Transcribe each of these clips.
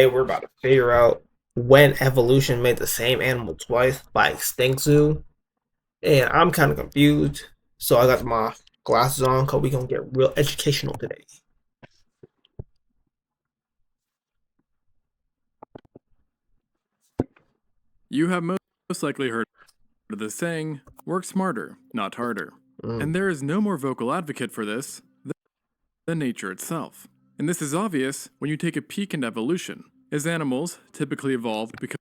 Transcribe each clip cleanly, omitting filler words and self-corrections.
We're about to figure out when evolution made the same animal twice by extinct zoo, and I'm kind of confused. So I got my glasses on because we gonna get real educational today. You have most likely heard of the saying, work smarter, not harder. Mm. And there is no more vocal advocate for this than nature itself. And this is obvious when you take a peek into evolution, as animals typically evolve to become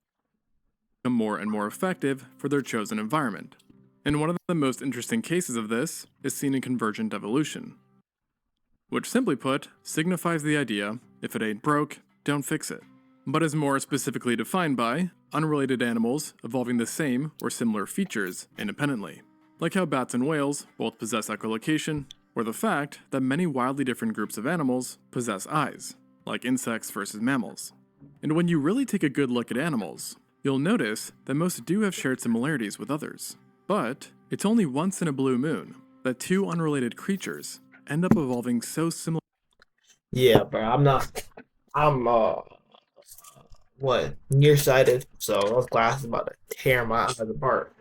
more and more effective for their chosen environment. And one of the most interesting cases of this is seen in convergent evolution, which simply put signifies the idea, if it ain't broke, don't fix it, but is more specifically defined by unrelated animals evolving the same or similar features independently, like how bats and whales both possess echolocation, or the fact that many wildly different groups of animals possess eyes, like insects versus mammals. And when you really take a good look at animals, you'll notice that most do have shared similarities with others. But it's only once in a blue moon that two unrelated creatures end up evolving so similar. Yeah, bro. I'm not. I'm what nearsighted, so those glasses about to tear my eyes apart.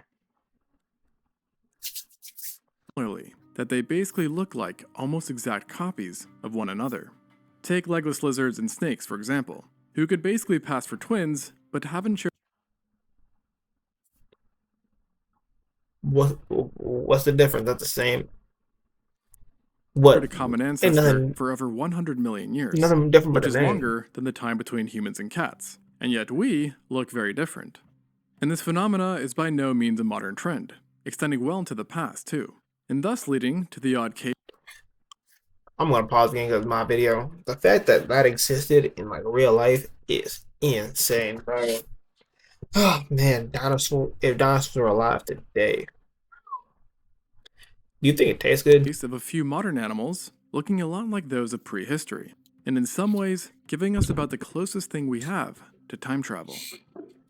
Similarly, that they basically look like almost exact copies of one another. Take legless lizards and snakes, for example, who could basically pass for twins, but haven't shared What's the difference? That's the same. a What? common Ain't ancestor nothing. for over 100 million years, Nothing different but which the is name. longer than the time between humans and cats, and yet we look very different. And this phenomena is by no means a modern trend, extending well into the past too, and thus leading to the odd case. I'm gonna pause again because my video. The fact that that existed in like real life is insane, bro. Oh man, dinosaur. If dinosaurs were alive today, do you think it tastes good? Of a few modern animals looking a lot like those of prehistory, and in some ways giving us about the closest thing we have to time travel.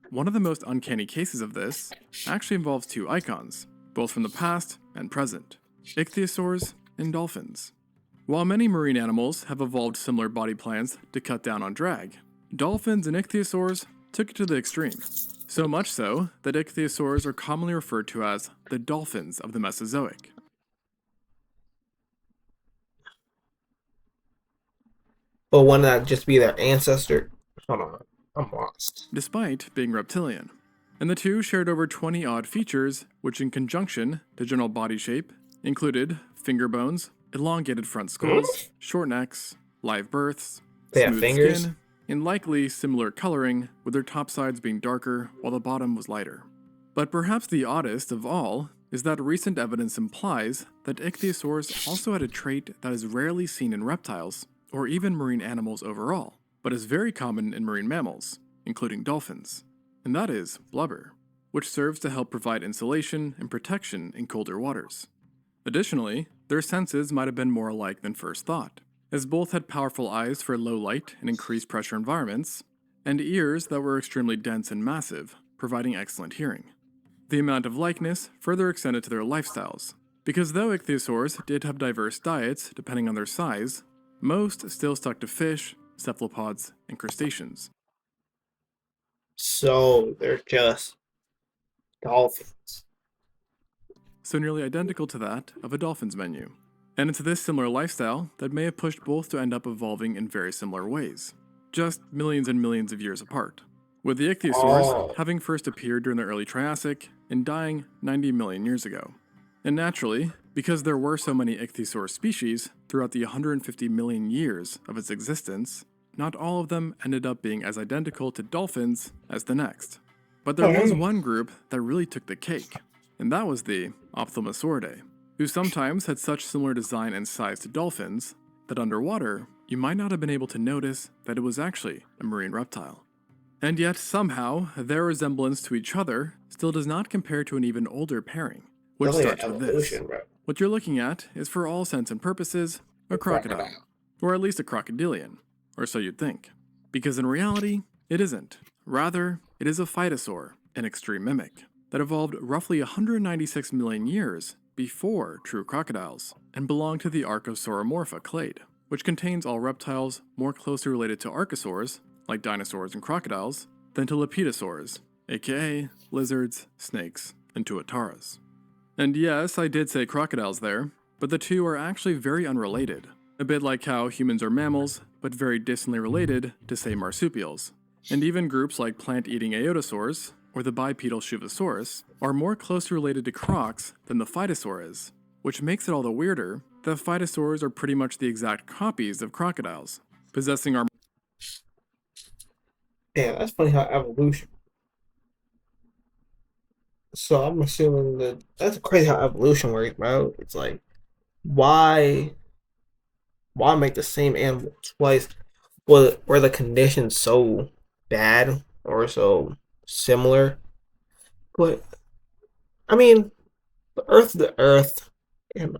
One of the most uncanny cases of this actually involves two icons, both from the past and present: ichthyosaurs and dolphins. While many marine animals have evolved similar body plans to cut down on drag, dolphins and ichthyosaurs took it to the extreme. So much so that ichthyosaurs are commonly referred to as the dolphins of the Mesozoic. But wouldn't that just be their ancestor? Hold on, I'm lost. Despite being reptilian. And the two shared over 20 odd features, which, in conjunction to general body shape, included finger bones, elongated front Hmm? skulls, short necks, live births, They have smooth fingers. skin, and likely similar coloring, with their top sides being darker while the bottom was lighter. But perhaps the oddest of all is that recent evidence implies that ichthyosaurs also had a trait that is rarely seen in reptiles, or even marine animals overall, but is very common in marine mammals, including dolphins, and that is blubber, which serves to help provide insulation and protection in colder waters. Additionally, their senses might have been more alike than first thought, as both had powerful eyes for low light and increased pressure environments, and ears that were extremely dense and massive, providing excellent hearing. The amount of likeness further extended to their lifestyles, because though ichthyosaurs did have diverse diets depending on their size, most still stuck to fish, cephalopods, and crustaceans. So they're just dolphins. So nearly identical to that of a dolphin's menu. And it's this similar lifestyle that may have pushed both to end up evolving in very similar ways, just millions and millions of years apart, with the ichthyosaurs Oh, having first appeared during the early Triassic and dying 90 million years ago. And naturally, because there were so many ichthyosaur species throughout the 150 million years of its existence, not all of them ended up being as identical to dolphins as the next. But there was one group that really took the cake, and that was the Ophthalmosauridae, who sometimes had such similar design and size to dolphins that underwater you might not have been able to notice that it was actually a marine reptile. And yet, somehow, their resemblance to each other still does not compare to an even older pairing, which definitely an starts with this. evolution, bro. What you're looking at is, for all intents and purposes, a crocodile, Crocodile. or at least a crocodilian, or so you'd think. Because in reality, it isn't. Rather, it is a phytosaur, an extreme mimic, that evolved roughly 196 million years before true crocodiles, and belonged to the Archosauromorpha clade, which contains all reptiles more closely related to archosaurs, like dinosaurs and crocodiles, than to Lepidosaurs, aka lizards, snakes, and tuataras. And yes, I did say crocodiles there, but the two are actually very unrelated. A bit like how humans are mammals, but very distantly related to, say, marsupials. And even groups like plant-eating Eotosaurs, or the bipedal Shuvosaurus, are more closely related to crocs than the Phytosaur is, which makes it all the weirder that Phytosaurs are pretty much the exact copies of crocodiles, possessing our Yeah, that's funny how evolution. So I'm assuming that that's crazy how evolution works, bro. It's like why why make the same animal twice? Were the conditions so bad or so similar? But I mean, the Earth is the Earth, and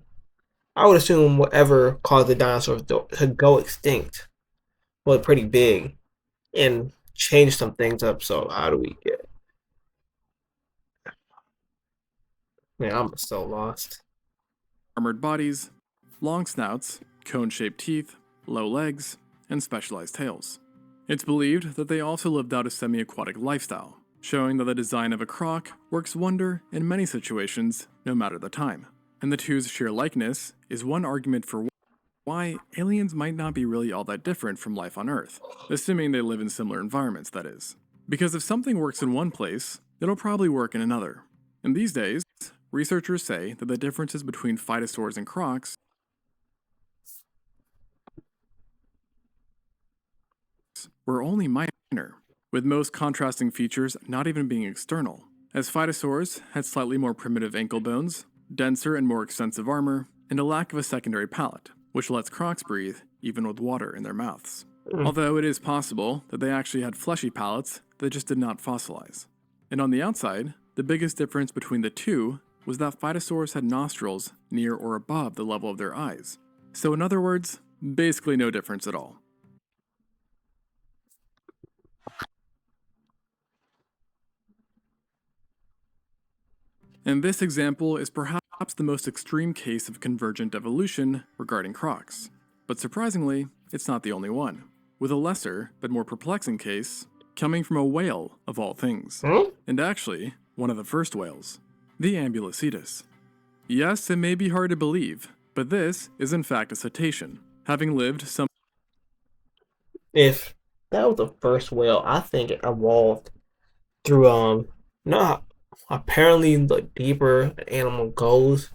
I would assume whatever caused the dinosaurs to go extinct was pretty big and changed some things up. So how do we get? Man, I'm so lost. armored bodies, long snouts, cone-shaped teeth, low legs, and specialized tails. It's believed that they also lived out a semi-aquatic lifestyle, showing that the design of a croc works wonder in many situations, no matter the time. And the two's sheer likeness is one argument for why aliens might not be really all that different from life on Earth, assuming they live in similar environments, that is. Because if something works in one place, it'll probably work in another. And these days, researchers say that the differences between phytosaurs and crocs were only minor, with most contrasting features not even being external, as phytosaurs had slightly more primitive ankle bones, denser and more extensive armor, and a lack of a secondary palate, which lets crocs breathe even with water in their mouths. Mm. Although it is possible that they actually had fleshy palates that just did not fossilize. And on the outside, the biggest difference between the two was that phytosaurs had nostrils near or above the level of their eyes. So in other words, basically no difference at all. And this example is perhaps the most extreme case of convergent evolution regarding crocs. But surprisingly, it's not the only one, with a lesser but more perplexing case coming from a whale of all things. Hmm? And actually, one of the first whales, the Ambulocetus. Yes, it may be hard to believe, but this is in fact a cetacean, having lived some If that was the first whale, I think it evolved through not apparently the deeper an animal goes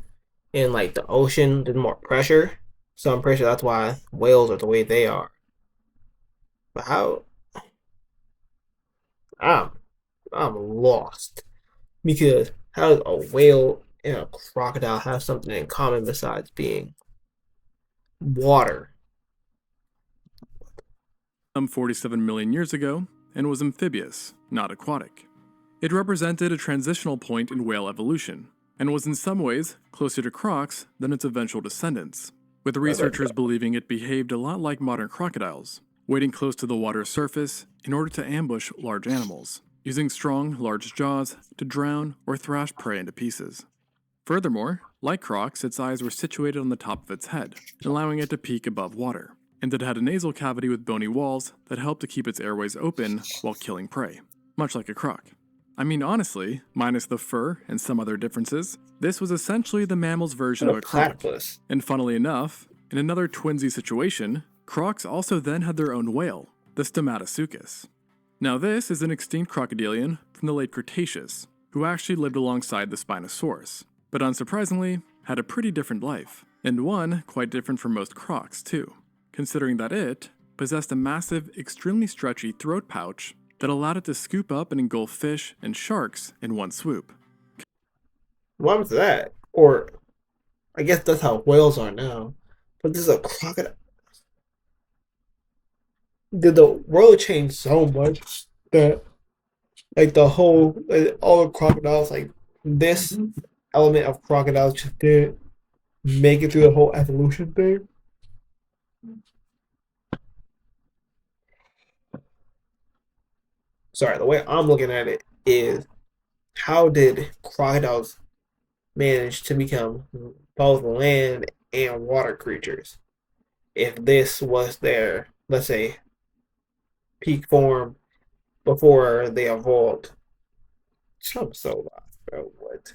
in like the ocean, there's more pressure. So I'm pretty sure that's why whales are the way they are. But how I'm I'm lost because how does a whale and a crocodile have something in common besides being water? 47 million years ago and was amphibious, not aquatic. It represented a transitional point in whale evolution, and was in some ways closer to crocs than its eventual descendants, with researchers believing it behaved a lot like modern crocodiles, wading close to the water's surface in order to ambush large animals, using strong, large jaws to drown or thrash prey into pieces. Furthermore, like crocs, its eyes were situated on the top of its head, allowing it to peek above water, and it had a nasal cavity with bony walls that helped to keep its airways open while killing prey, much like a croc. I mean, honestly, minus the fur and some other differences, this was essentially the mammal's version of A a croc. platypus. And funnily enough, in another twinsy situation, crocs also then had their own whale, the Stomatosuchus. Now this is an extinct crocodilian from the late Cretaceous, who actually lived alongside the Spinosaurus, but unsurprisingly, had a pretty different life, and one quite different from most crocs too, considering that it possessed a massive, extremely stretchy throat pouch that allowed it to scoop up and engulf fish and sharks in one swoop. What was that? Or I guess that's how whales are now. But this is a crocodile. Did the world change so much that like the whole like, all the crocodiles like this element of crocodiles just didn't make it through the whole evolution thing? Sorry, the way I'm looking at it is how did crocodiles manage to become both land and water creatures if this was their, let's say, peak form before they evolved. I'm so lost, bro. What?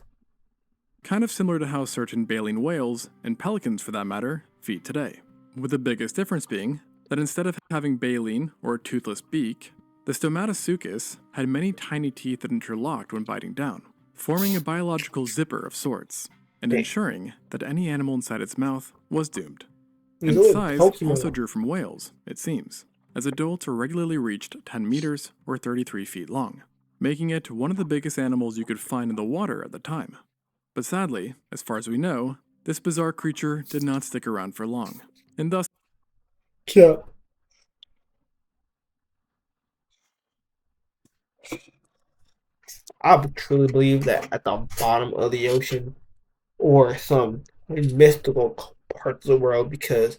Kind of similar to how certain baleen whales, and pelicans for that matter, feed today. With the biggest difference being that instead of having baleen or a toothless beak, the Stomatosuchus had many tiny teeth that interlocked when biting down, forming a biological zipper of sorts, and Damn. ensuring that any animal inside its mouth was doomed. These And little size also Pokemon. drew from whales, it seems, as adults regularly reached 10 meters or 33 feet long, making it one of the biggest animals you could find in the water at the time. But sadly, as far as we know, this bizarre creature did not stick around for long, and thus Yeah. I truly believe that at the bottom of the ocean or some mystical parts of the world, because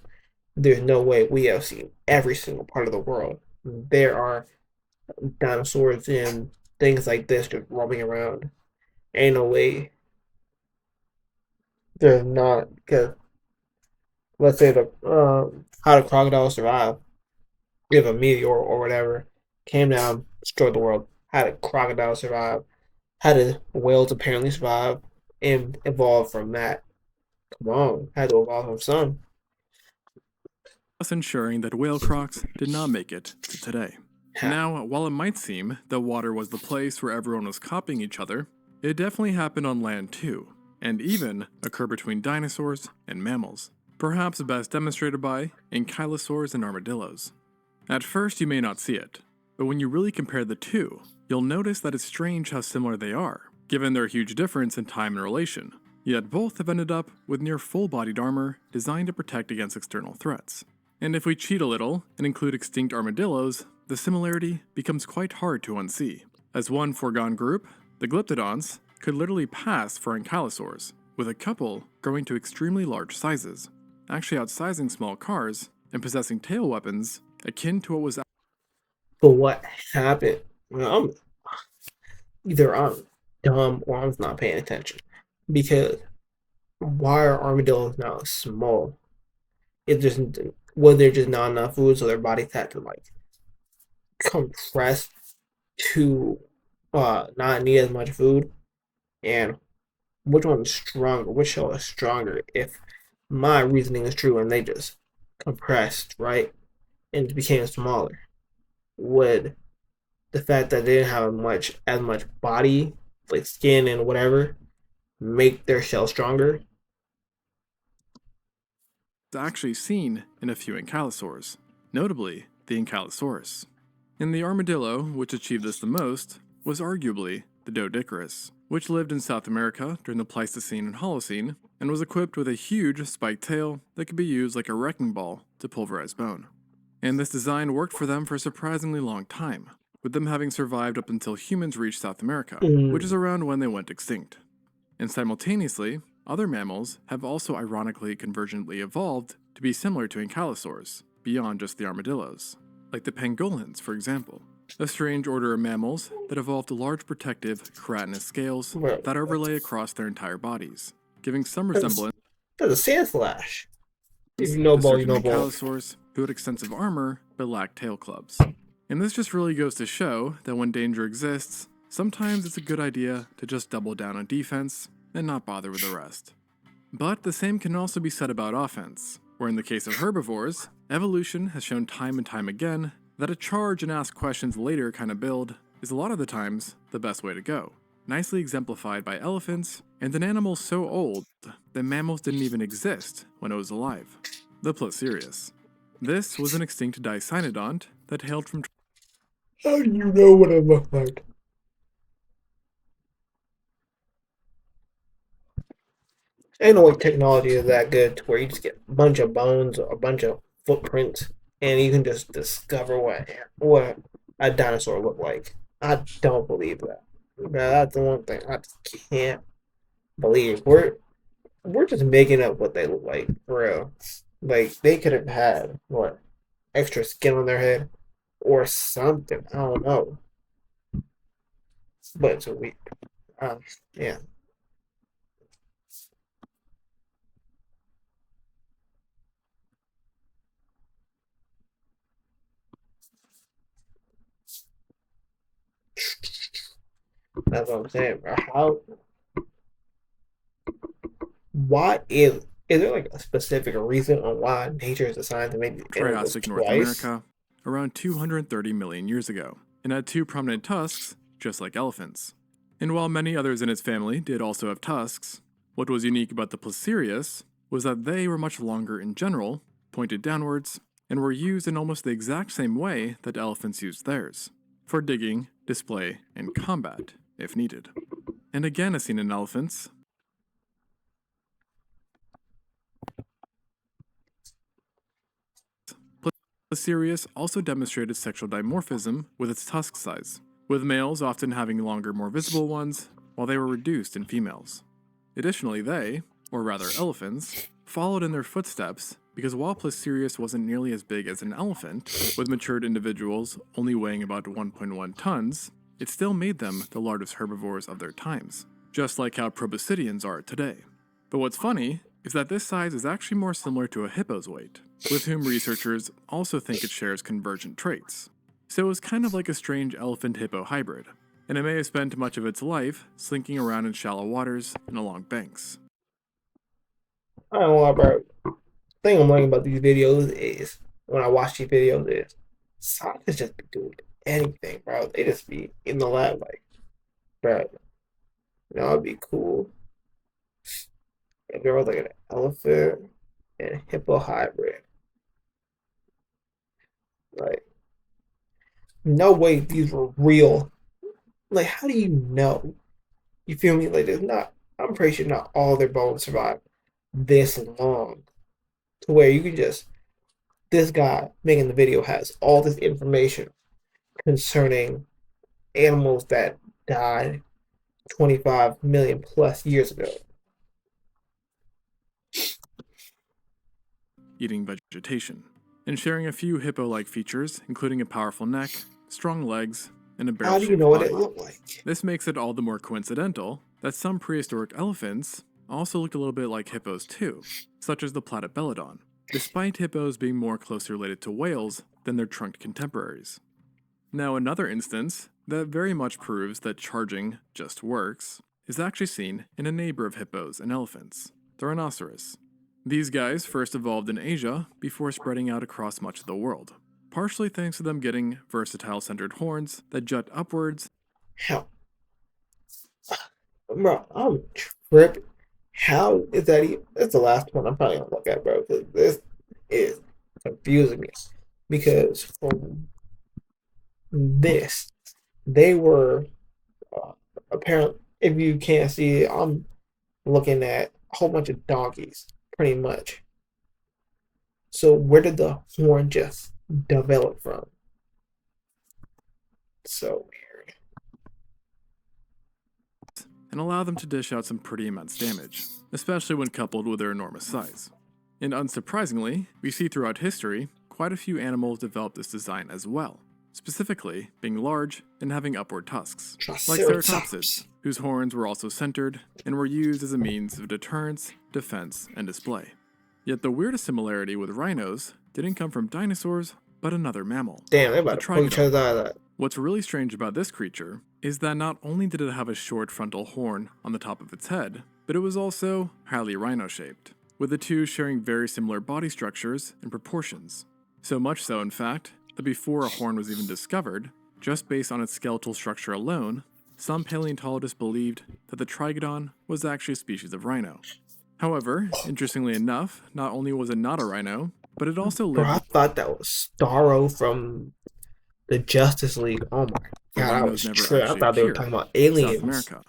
there's no way we have seen every single part of the world. There are dinosaurs and things like this just roaming around. Ain't no way there's not, because let's say the how do crocodiles survive? If a meteor or whatever came down, destroyed the world, how did crocodiles survive? How did whales apparently survive and evolve from that? Come on, had to evolve from some. ensuring that whale crocs did not make it to today. Ha. Now, while it might seem that water was the place where everyone was copying each other, it definitely happened on land too, and even occurred between dinosaurs and mammals, perhaps best demonstrated by ankylosaurs and armadillos. At first, you may not see it, but when you really compare the two, you'll notice that it's strange how similar they are, given their huge difference in time and relation. Yet both have ended up with near full-bodied armor designed to protect against external threats. And if we cheat a little and include extinct armadillos, the similarity becomes quite hard to unsee. As one foregone group, the glyptodons could literally pass for ankylosaurs, with a couple growing to extremely large sizes, actually outsizing small cars and possessing tail weapons akin to what was But what happened? Well, either I'm dumb or I'm not paying attention. Because why are armadillos now small? It just was there just not enough food, so their bodies had to like compress to not need as much food. And which one's stronger? Which shell is stronger? If my reasoning is true and they just compressed, right, and became smaller, would the fact that they didn't have as much body, like skin and whatever, make their shell stronger? actually seen in a few ankylosaurs, notably the ankylosaurus. And the armadillo, which achieved this the most, was arguably the Doedicurus, which lived in South America during the Pleistocene and Holocene, and was equipped with a huge spiked tail that could be used like a wrecking ball to pulverize bone. And this design worked for them for a surprisingly long time, with them having survived up until humans reached South America, which is Mm. around when they went extinct. And simultaneously, other mammals have also ironically convergently evolved to be similar to ankylosaurs, beyond just the armadillos, like the pangolins, for example, a strange order of mammals that evolved large protective, keratinous scales Well, that overlay across their entire bodies, giving some that's resemblance that's a sand slash. If you know to ball, you certain know ball. ankylosaurs who had extensive armor but lacked tail clubs. And this just really goes to show that when danger exists, sometimes it's a good idea to just double down on defense and not bother with the rest. But the same can also be said about offense, where in the case of herbivores, evolution has shown time and time again that a charge and ask questions later kind of build is a lot of the times the best way to go. Nicely exemplified by elephants and an animal so old that mammals didn't even exist when it was alive, the Placerias. This was an extinct dicynodont that hailed from How do you know what it looked like? Ain't no way technology is that good to where you just get a bunch of bones or a bunch of footprints and you can just discover what a dinosaur looked like. I don't believe that. That's the one thing I just can't believe. We're just making up what they look like for real. Like they could have had what extra skin on their head or something. I don't know, but it's a weird. Um, yeah. That's what I'm saying, bro. Why is there like a specific reason on why nature is assigned to make these animals Triassic North twice? America, around 230 million years ago, and had two prominent tusks, just like elephants. And while many others in its family did also have tusks, what was unique about the Placerias was that they were much longer in general, pointed downwards, and were used in almost the exact same way that elephants used theirs, for digging, display, and combat, if needed. And again, as seen in elephants, Placerias also demonstrated sexual dimorphism with its tusk size, with males often having longer, more visible ones, while they were reduced in females. Additionally, they, or rather elephants, followed in their footsteps because while Placerias wasn't nearly as big as an elephant, with matured individuals only weighing about 1.1 tons, it still made them the largest herbivores of their times, just like how proboscideans are today. But what's funny is that this size is actually more similar to a hippo's weight, with whom researchers also think it shares convergent traits. So it was kind of like a strange elephant-hippo hybrid, and it may have spent much of its life slinking around in shallow waters and along banks. I don't know, bro. The thing I'm liking about these videos is when I watch these videos is scientists just be doing anything, bro. They just be in the lab like, bro, it'd be cool if there was like an elephant and hippo hybrid. Like, no way these were real. Like, how do you know? You feel me? Like, there's not. I'm pretty sure not all their bones survive this long to where you can just. This guy making the video has all this information concerning animals that died 25 million plus years ago. Eating vegetation, and sharing a few hippo-like features, including a powerful neck, strong legs, and a How do you know barrel-shaped what it body. looked like? This makes it all the more coincidental that some prehistoric elephants also looked a little bit like hippos too, such as the Platybelodon, despite hippos being more closely related to whales than their trunked contemporaries. Now, another instance that very much proves that charging just works is actually seen in a neighbor of hippos and elephants, the rhinoceros. These guys first evolved in Asia before spreading out across much of the world, partially thanks to them getting versatile centered horns that jut upwards. How, bro? I'm tripping. How is that? That's the last one I'm probably gonna look at, bro. Because this is confusing me. Because from this, they were uh, apparently. If you can't see it, I'm looking at a whole bunch of donkeys, pretty much. So where did the horn just develop from? So weird. And allow them to dish out some pretty immense damage, especially when coupled with their enormous size. And unsurprisingly, we see throughout history quite a few animals develop this design as well, specifically being large and having upward tusks, like ceratopsids, Triceratops. whose horns were also centered and were used as a means of deterrence, defense, and display. Yet the weirdest similarity with rhinos didn't come from dinosaurs, but another mammal, Damn, they about the to pull each other trigodon. out of that. What's really strange about this creature is that not only did it have a short frontal horn on the top of its head, but it was also highly rhino-shaped, with the two sharing very similar body structures and proportions. So much so, in fact, that before a horn was even discovered, just based on its skeletal structure alone, some paleontologists believed that the trigodon was actually a species of rhino. However, interestingly enough, not only was it not a rhino, but it also Bro, lived I with thought that was Starro from the Justice League. Oh my the god, I rhinos was never tripping. I actually thought they were talking appeared about in South aliens. America,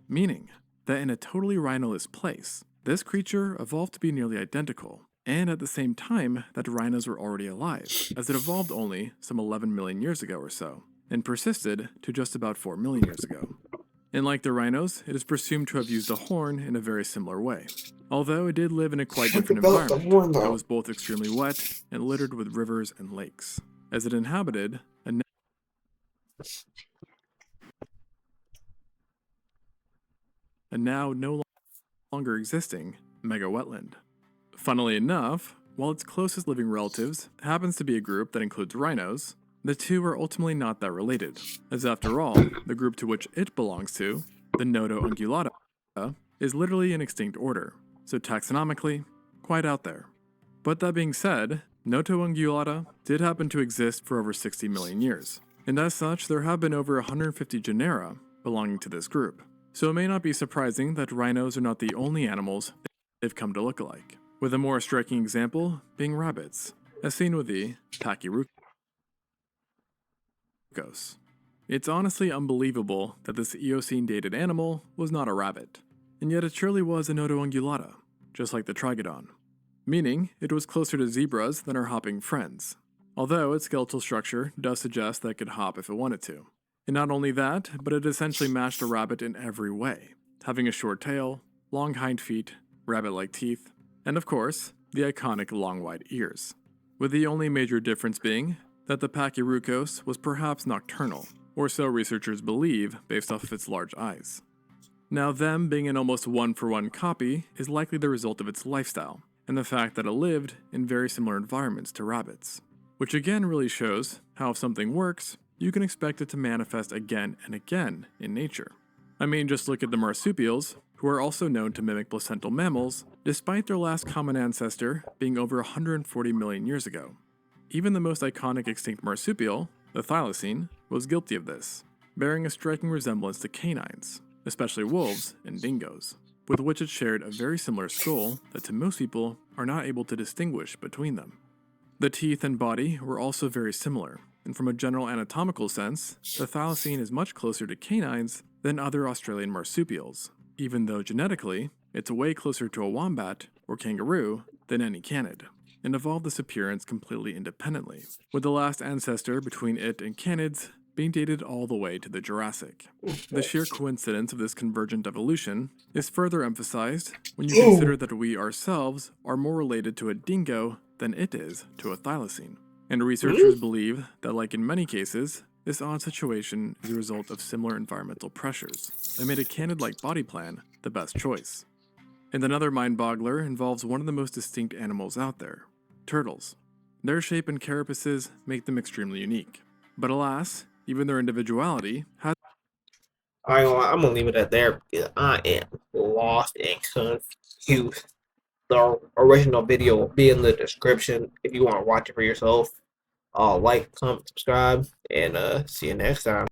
meaning that in a totally rhinoless place, this creature evolved to be nearly identical, and at the same time that rhinos were already alive, as it evolved only some 11 million years ago or so, and persisted to just about 4 million years ago. And like the rhinos, it is presumed to have used a horn in a very similar way, although it did live in a quite Should different develop the environment horn that though. was both extremely wet and littered with rivers and lakes, as it inhabited a now no longer existing mega wetland. Funnily enough, while its closest living relatives happens to be a group that includes rhinos, the two are ultimately not that related, as after all, the group to which it belongs to, the Noto ungulata, is literally in extinct order, so taxonomically, quite out there. But that being said, Noto ungulata did happen to exist for over 60 million years, and as such, there have been over 150 genera belonging to this group. So it may not be surprising that rhinos are not the only animals they've come to look alike, with a more striking example being rabbits, as seen with the Pachyrucos. It's honestly unbelievable that this Eocene-dated animal was not a rabbit, and yet it surely was a Noto ungulata, just like the Trigodon, meaning it was closer to zebras than our hopping friends, although its skeletal structure does suggest that it could hop if it wanted to. And not only that, but it essentially matched a rabbit in every way, having a short tail, long hind feet, rabbit-like teeth, and of course, the iconic long wide ears, with the only major difference being that the Pachyrucos was perhaps nocturnal, or so researchers believe based off of its large eyes. Now, them being an almost one-for-one copy is likely the result of its lifestyle, and the fact that it lived in very similar environments to rabbits, which again really shows how if something works, you can expect it to manifest again and again in nature. I mean, just look at the marsupials, who are also known to mimic placental mammals, despite their last common ancestor being over 140 million years ago. Even the most iconic extinct marsupial, the thylacine, was guilty of this, bearing a striking resemblance to canines, especially wolves and dingoes, with which it shared a very similar skull that to most people are not able to distinguish between them. The teeth and body were also very similar, and from a general anatomical sense, the thylacine is much closer to canines than other Australian marsupials, even though genetically, it's way closer to a wombat or kangaroo than any canid, and evolved this appearance completely independently, with the last ancestor between it and canids being dated all the way to the Jurassic. The sheer coincidence of this convergent evolution is further emphasized when you consider that we ourselves are more related to a dingo than it is to a thylacine. And researchers believe that, like in many cases, this odd situation is a result of similar environmental pressures that made a canid-like body plan the best choice. And another mind-boggler involves one of the most distinct animals out there, turtles. Their shape and carapaces make them extremely unique. But alas, even their individuality has I'm gonna leave it at there because I am lost and confused. The original video will be in the description if you want to watch it for yourself. Like, comment, subscribe, and see you next time.